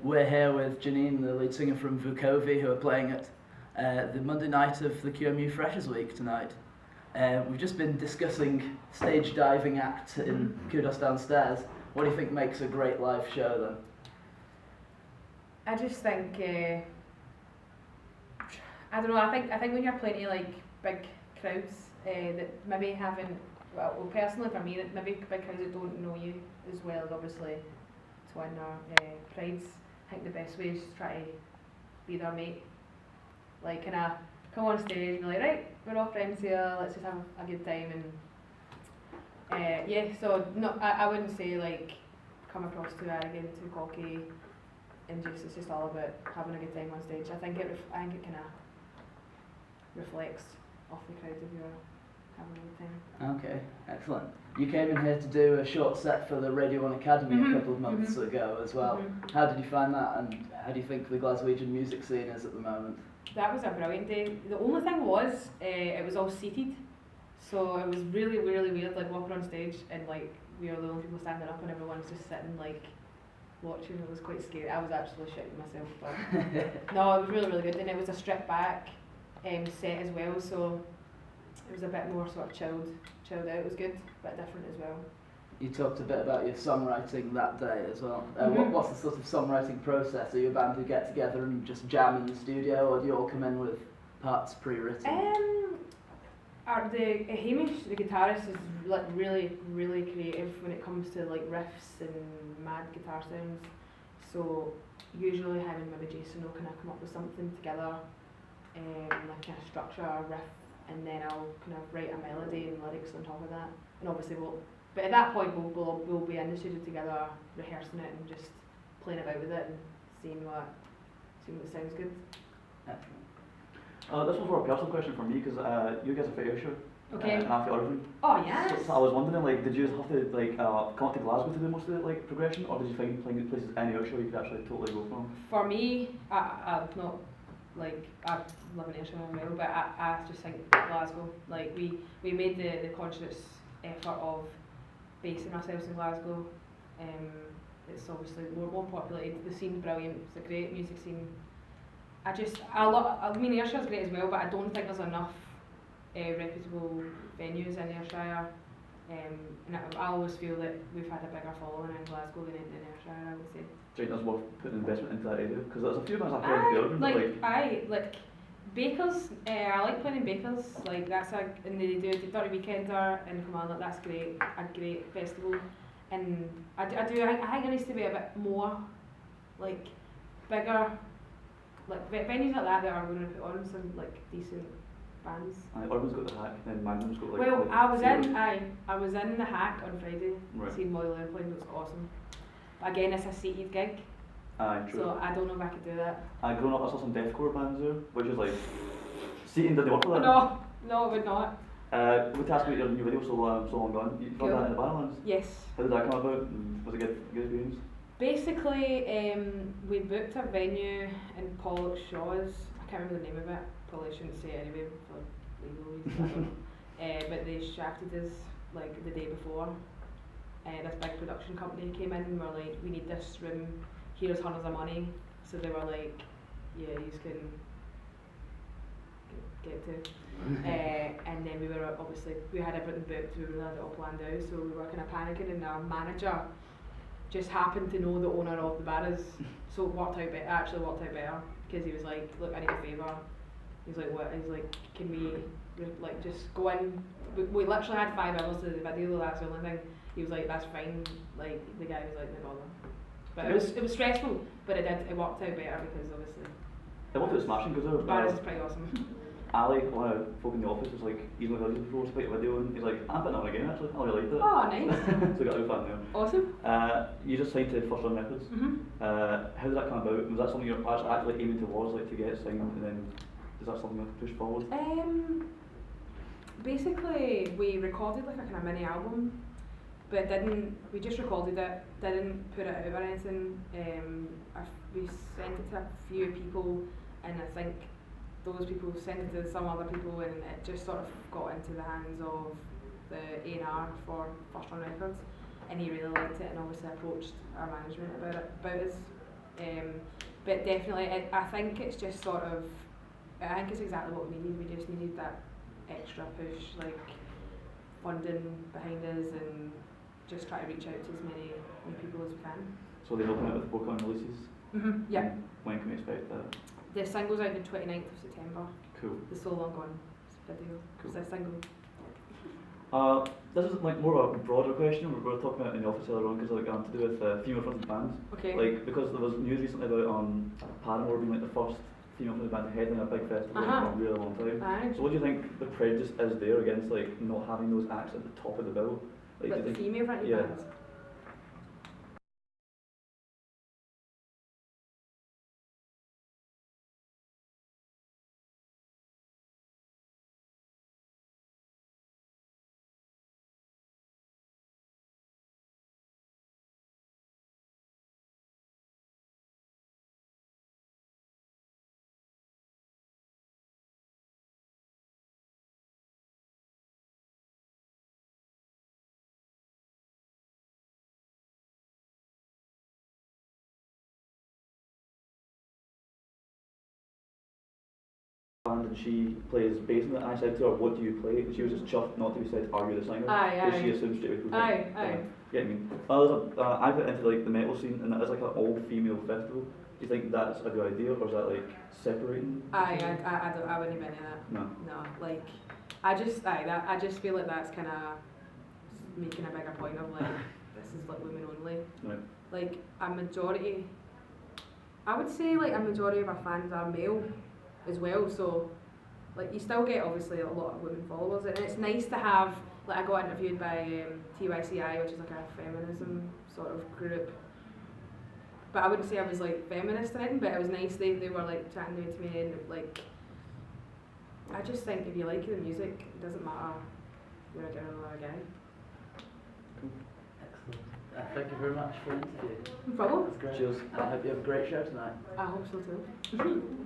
We're here with Janine, the lead singer from Vukovi, who are playing at the Monday night of the QMU Freshers Week tonight. We've just been discussing stage diving act in Kudos Downstairs. What do you think makes a great live show then? I just think, I don't know, I think when you're playing to like big crowds that maybe haven't, well personally for me, that maybe big crowds that don't know you as well, obviously to win their prides, I think the best way is to try to be their mate. Like kind of come on stage and be like, right, we're all friends here, let's just have a good time. And yeah, so no, I wouldn't say like come across too arrogant, too cocky, and it's just all about having a good time on stage. I think it kind of reflects off the crowd if you're having a good time. Okay, excellent. You came in here to do a short set for the Radio 1 Academy a couple of months ago as well. How did you find that, and how do you think the Glaswegian music scene is at the moment? That was a brilliant day. The only thing was, it was all seated, so it was really, really weird, like walking on stage and like we were the only people standing up and everyone's just sitting like watching. It was quite scary. I was actually shitting myself, but no, it was really, really good. And it was a stripped back set as well, so it was a bit more sort of chilled out. It was good, a bit different as well. You talked a bit about your songwriting that day as well. What's the sort of songwriting process? Are you a band who get together and just jam in the studio, or do you all come in with parts pre-written? Hamish, the guitarist, is like really, really creative when it comes to like riffs and mad guitar sounds. So usually him and maybe Jason will kind of come up with something together, like kind of structure a riff, and then I'll kind of write a melody and lyrics on top of that. And obviously but at that point we'll be in the studio together, rehearsing it and just playing about with it and seeing what sounds good. Excellent. This was more a personal question for me because you guys are from Ayrshire, and I'm from Irvine. Oh yes. So I was wondering, like, did you have to like come up to Glasgow to do most of the like progression, or did you find playing places in Ayrshire you could actually totally go from? For me, I've not like I live in Ayrshire as well, but I just think Glasgow. Like we made the conscious effort of basing ourselves in Glasgow. It's obviously more populated. The scene's brilliant. It's a great music scene. I mean, Ayrshire's great as well, but I don't think there's enough reputable venues in Ayrshire. And I always feel that we've had a bigger following in Glasgow than in Ayrshire, I would say. Do you think there's worth putting investment into that area? Because there's a few bands I've heard in Irvine, like Bakers. I like playing in Bakers. Like and they do the Dirty Weekender in Kilmarnock. That's great. A great festival. And I think there needs to be a bit more, like bigger, like venues like that are going to put on some like decent bands. Irvine's got the Hack, and Magnum's got like. Well, like I was in the Hack on Friday. Right. Seeing Molly Lane playing, it was awesome. But again, it's a seated gig. True. So I don't know if I could do that. Growing up, I saw some deathcore bands there, which is like seating didn't work for that. No, it would not. We asked about your new video, so long gone. You found that in the Badlands? Yes. How did that come about? Was it good experience? Basically, we booked a venue in Pollokshaws. I can't remember the name of it. Probably shouldn't say it anyway for legal reasons. I don't know. But they shafted us like the day before. This big production company came in and were like, we need this room, here's hundreds of money. So they were like, yeah, you can get to. And then we had everything booked, we really had it all planned out, so we were kind of panicking, and our manager just happened to know the owner of the Barras, so it actually worked out better, because he was like, look, I need a favour. He's like, what? He's like, can we like just go in? We literally had 5 hours to do the video, that's the only thing. He was like, that's fine. Like the guy was like, no bother. But it was stressful, but it worked out better because obviously. It worked out smashing because Barras is pretty awesome. Ali, one of the folk in the office, was like, he's not heard it before, so put a video, and he's like, I'm putting that one again actually. I really liked it. Oh, nice. So we got a big fan there. Awesome. You just signed to First Run Records. How did that come about? Was that something you're actually aiming towards, like to get signed, and then is that something you push forward? Basically, we recorded like a kind of mini album, but we just recorded it, didn't put it out or anything. We sent it to a few people, and I think those people sent it to some other people, and it just sort of got into the hands of the A&R for First Run Records. and he really liked it, and obviously approached our management about us. But definitely, I think it's just sort of, I think it's exactly what we needed. We just needed that extra push, like funding behind us, and just try to reach out to as many new people as we can. So they're helping out with book on releases? Yeah. When can we expect that? The single's out the 29th of September. Cool. The So Long Gone video. Cool. It's a single. This is like more of a broader question. We were talking about in the office earlier on because to do with female fronted bands. Okay. Like because there was news recently about Paramore being like the first female fronted band to headline a big festival in a really long time. Aye. So what do you think the prejudice is there against like not having those acts at the top of the bill? Like, But do the you think, female fronted yeah. bands. band and she plays bass in it, and I said to her, "What do you play?" And she was just chuffed not to be said, "Are you the singer?" Aye, Because aye. she assumed straight away people Aye, think, aye. You get what I mean? I got into like the metal scene, and it is like an all-female festival. Do you think that's a good idea, or is that like separating? I wouldn't have been in it. No. No, like, I just feel like that's kind of making a bigger point of like, this is like women only. Right. Like a majority, I would say like a majority of our fans are male as well, so like you still get obviously a lot of women followers, and it's nice to have, like I got interviewed by TYCI, which is like a feminism sort of group, but I wouldn't say I was like feminist or anything, but it was nice, they were like chatting to me, and like I just think if you like the music, it doesn't matter if you're a girl or a guy. Excellent. Thank you very much for the interview. No problem. That's great. Cheers. I hope you have a great show tonight. I hope so too.